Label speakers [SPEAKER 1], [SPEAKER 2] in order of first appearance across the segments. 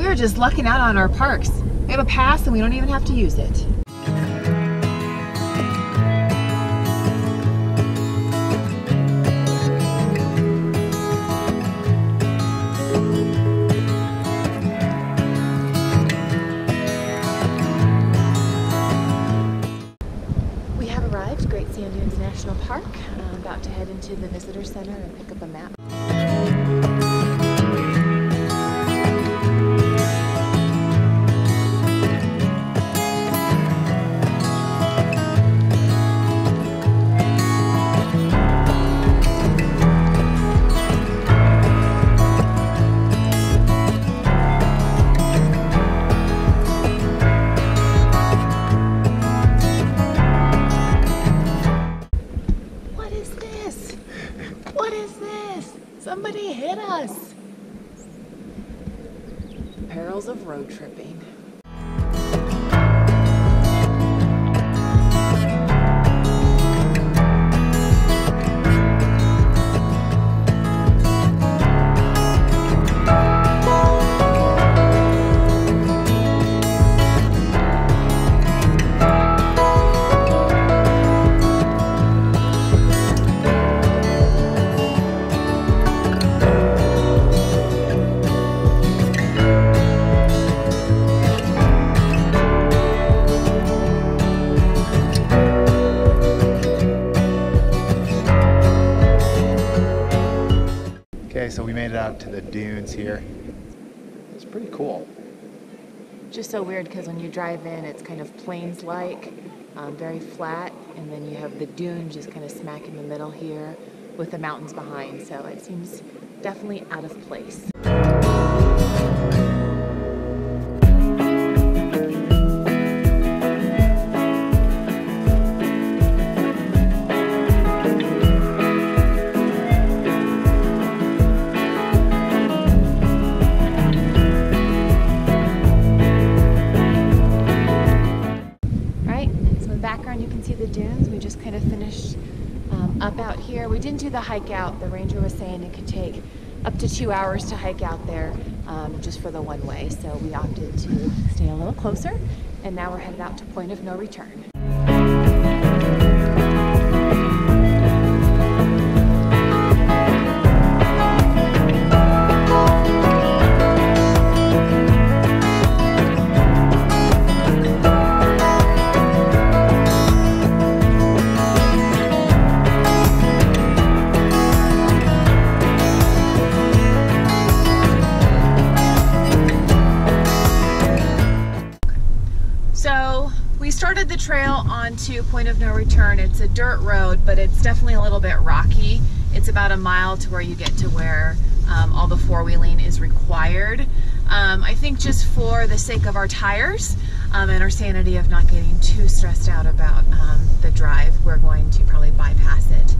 [SPEAKER 1] are just lucking out on our parks. We have a pass and we don't even have to use it. We have arrived, Great Sand Dunes National Park. I'm about to head into the visitor center and pick up a map. Somebody hit us! Perils of road tripping.
[SPEAKER 2] Okay, so we made it out to the dunes here. It's pretty cool.
[SPEAKER 1] Just so weird because when you drive in, it's kind of plains-like, very flat, and then you have the dune just kind of smack in the middle here with the mountains behind, so it seems definitely out of place. You can see the dunes. We just kind of finished up out here. We didn't do the hike out. The ranger was saying it could take up to 2 hours to hike out there just for the one way. So we opted to stay a little closer, and now we're headed out to point of no return. We started the trail onto point of no return. It's a dirt road, but it's definitely a little bit rocky. It's about a mile to where you get to where all the four-wheeling is required. I think just for the sake of our tires and our sanity of not getting too stressed out about the drive, we're going to probably bypass it.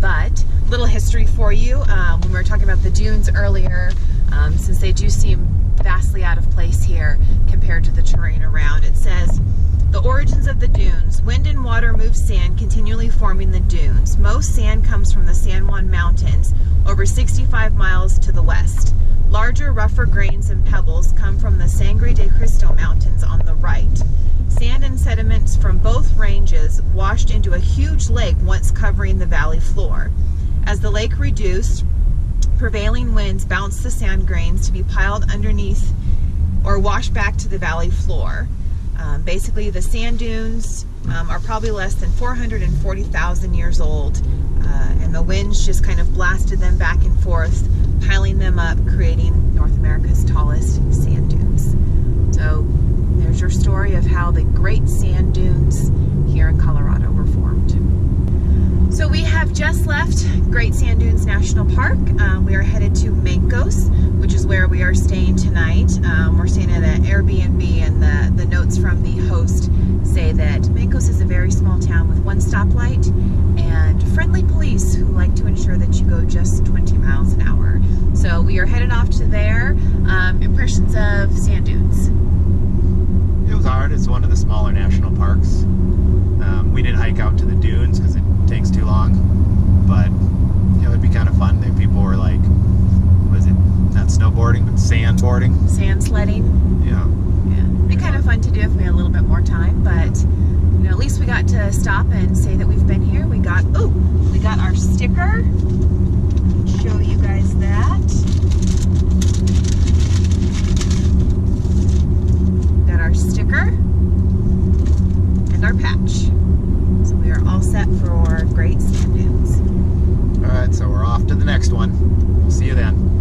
[SPEAKER 1] But little history for you. When we were talking about the dunes earlier, since they do seem vastly out of place here compared to the terrain around, it says, the origins of the dunes. Wind and water move sand, continually forming the dunes. Most sand comes from the San Juan Mountains, over 65 miles to the west. Larger, rougher grains and pebbles come from the Sangre de Cristo Mountains on the right. Sand and sediments from both ranges washed into a huge lake once covering the valley floor. As the lake reduced, prevailing winds bounced the sand grains to be piled underneath or washed back to the valley floor. Basically, the sand dunes are probably less than 440,000 years old, and the winds just kind of blasted them back and forth, piling them up, creating North America's tallest sand dunes. So there's your story of how the Great Sand Dunes here in Colorado were formed. So we have just left Great Sand Dunes National Park. We are headed to Mancos, which is where we are staying tonight. We're staying at an Airbnb, and the notes from the host say that Mancos is a very small town with one stoplight and friendly police who like to ensure that you go just 20 miles an hour. So we are headed off to there. Impressions of sand dunes?
[SPEAKER 2] It was hard. It's one of the smaller national parks. We didn't hike out to the dunes because it takes too long, but you know, it'd be kind of fun. People were like, was it not snowboarding snowboarding, but sandboarding.
[SPEAKER 1] Sand sledding.
[SPEAKER 2] Yeah.
[SPEAKER 1] Yeah. It'd be kind of fun to do if we had a little bit more time, but you know, at least we got to stop and say that we've been here. We got our sticker. Show you guys that. Got our sticker and our patch. So we are all set for Great Sand Dunes.
[SPEAKER 2] All right, so we're off to the next one. We'll see you then.